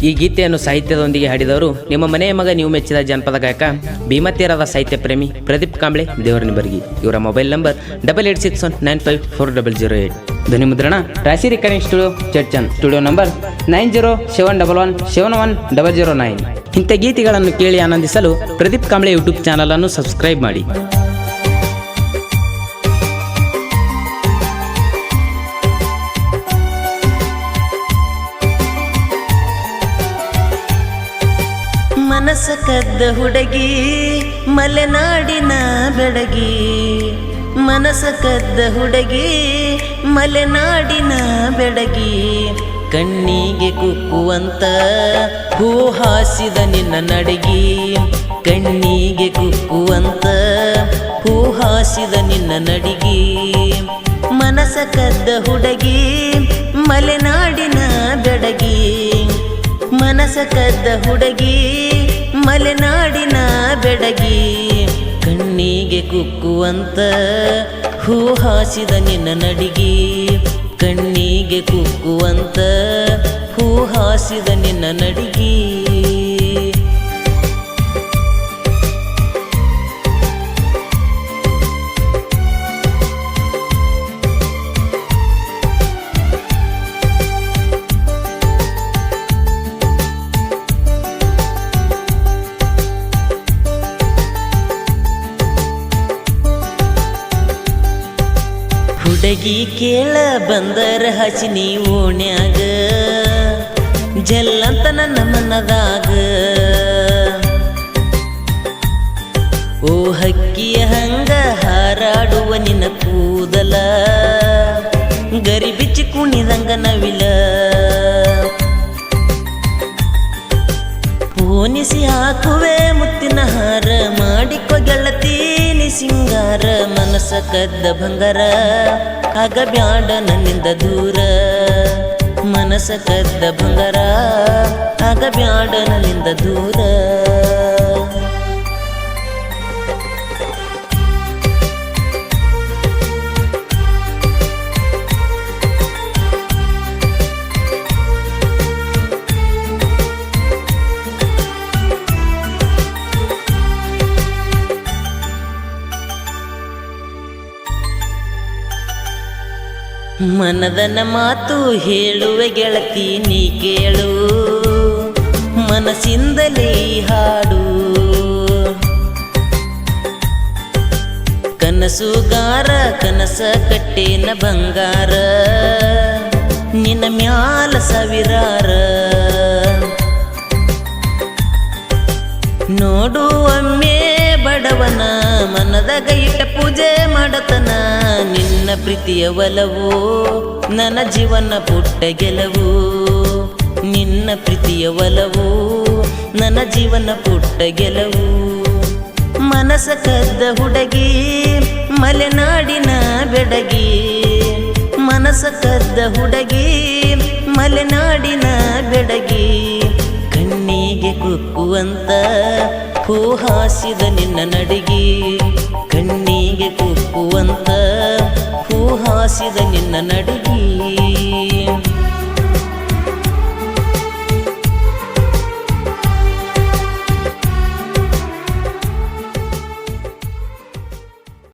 ಈ ಗೀತೆಯನ್ನು ಸಾಹಿತ್ಯದೊಂದಿಗೆ ಹಾಡಿದವರು ನಿಮ್ಮ ಮನೆಯ ಮಗ ನೀವು ಮೆಚ್ಚಿದ ಜನಪದ ಗಾಯಕ ಭೀಮತೀರದ ಸಾಹಿತ್ಯ ಪ್ರೇಮಿ ಪ್ರದೀಪ್ ಕಾಂಬ್ಳೆ ದೇವರನಿಬರ್ಗಿ. ಇವರ ಮೊಬೈಲ್ ನಂಬರ್ 8861954008. ಧ್ವನಿ ಮುದ್ರಣ ರಾಶಿ ರೆಕಾರ್ಡಿಂಗ್ ಸ್ಟುಡಿಯೋ ಚರ್ಚನ್. Studio number 9071171009. ಇಂಥ ಗೀತೆಗಳನ್ನು ಕೇಳಿ ಆನಂದಿಸಲು ಪ್ರದೀಪ್ ಕಾಂಬ್ಳೆ ಯೂಟ್ಯೂಬ್ ಚಾನಲ್ ಅನ್ನು ಸಬ್ಸ್ಕ್ರೈಬ್ ಮಾಡಿ. ಮನಸ ಕದ್ದ ಹುಡುಗಿ ಮಲೆನಾಡಿನ ಬೆಡಗಿ, ಮನಸ ಕದ್ದ ಹುಡುಗಿ ಮಲೆನಾಡಿನ ಬೆಡಗಿ, ಕಣ್ಣಿಗೆ ಕುಕ್ಕುವಂತ ಹೂ ಹಾಸಿದ ನಿನ್ನ ನಡಗಿ, ಕಣ್ಣಿಗೆ ಕುಕ್ಕುವಂತ ಹೂ ಹಾಸಿದ ನಿನ್ನ ನಡಿಗಿ. ಮನಸ ಕದ್ದ ಹುಡುಗಿ ಮಲೆನಾಡಿನ ಬೆಡಗಿ, ಮನಸ ಕದ್ದ ಹುಡುಗಿ ಮಲೆನಾಡಿನ ಬೆಡಗಿ, ಕಣ್ಣಿಗೆ ಕುಕ್ಕುವಂತ ಹೂ ಹಾಸಿದ ನಿನ್ನ ನಡಿಗಿ, ಕಣ್ಣಿಗೆ ಕುಕ್ಕುವಂತ ಹೂ ಹಾಸಿದ ನಿನ್ನ ನಡಿಗಿ. ಹುಡುಗಿ ಕೇಳ ಬಂದರ ಹಸಿ ನೀ ಓಣ್ಯಾಗ, ಜಲ್ಲಂತ ನನ್ನ ಮನದಾಗ, ಓ ಹಕ್ಕಿಯ ಹಂಗ ಹಾರಾಡುವ ನಿನ್ನ ಕೂದಲ, ಗರಿ ಬಿಚ್ಚಿ ಕುಣಿದಂಗ ನವಿಲ, ಪೋನಿಸಿ ಹಾಕುವೆ ಮುತ್ತಿನ ಹಾರ, ಮಾಡಿಕೊ ಗೆಳತೀನಿ ಸಿಂಗಾರ. ಮನಸ ಕದ್ದ ಬಂಗಾರ ಆಗ ಬ್ಯಾಡ ನನ್ನಿಂದ ದೂರ, ಮನಸ ಕದ್ದ ಬಂಗಾರ ಆಗ ಬ್ಯಾಡ ನನ್ನಿಂದ ದೂರ. ಮನದನ ಮಾತು ಹೇಳುವೆ ಗೆಳತಿ ನೀ ಕೇಳು, ಮನಸ್ಸಿಂದಲೇ ಹಾಡು. ಕನಸುಗಾರ ಕನಸ ಕಟ್ಟೇನ ಬಂಗಾರ, ನಿನ್ನ ಮ್ಯಾಲ ಸಾವಿರಾರ. ನೋಡು ಒಮ್ಮೆ ಬಡವನ ಮನದಾಗ ಇಟ್ಟ ಪೂಜೆ ಮಾಡತನ, ನಿನ್ನ ಪ್ರೀತಿಯ ಒಲವು ನನ್ನ ಜೀವನ ಪುಟ್ಟ ಗೆಲುವು, ನಿನ್ನ ಪ್ರೀತಿಯ ಒಲವು ನನ್ನ ಜೀವನ ಪುಟ್ಟ ಗೆಲುವು. ಮನಸ ಕದ್ದ ಹುಡುಗಿ ಮಲೆನಾಡಿನ ಬೆಡಗಿ, ಮನಸ ಕದ್ದ ಹುಡುಗಿ ಮಲೆನಾಡಿನ ಬೆಡಗಿ, ಕಣ್ಣಿಗೆ ಕುಕ್ಕುವಂತ ಹೂ ಹಾಸಿದ ನಿನ್ನ ನಡಿಗಿ, ಕಣ್ಣಿಗೆ ಕುಕ್ಕುವಂತ ಹೂ ಹಾಸಿದ ನಿನ್ನ ನಡಿಗಿ.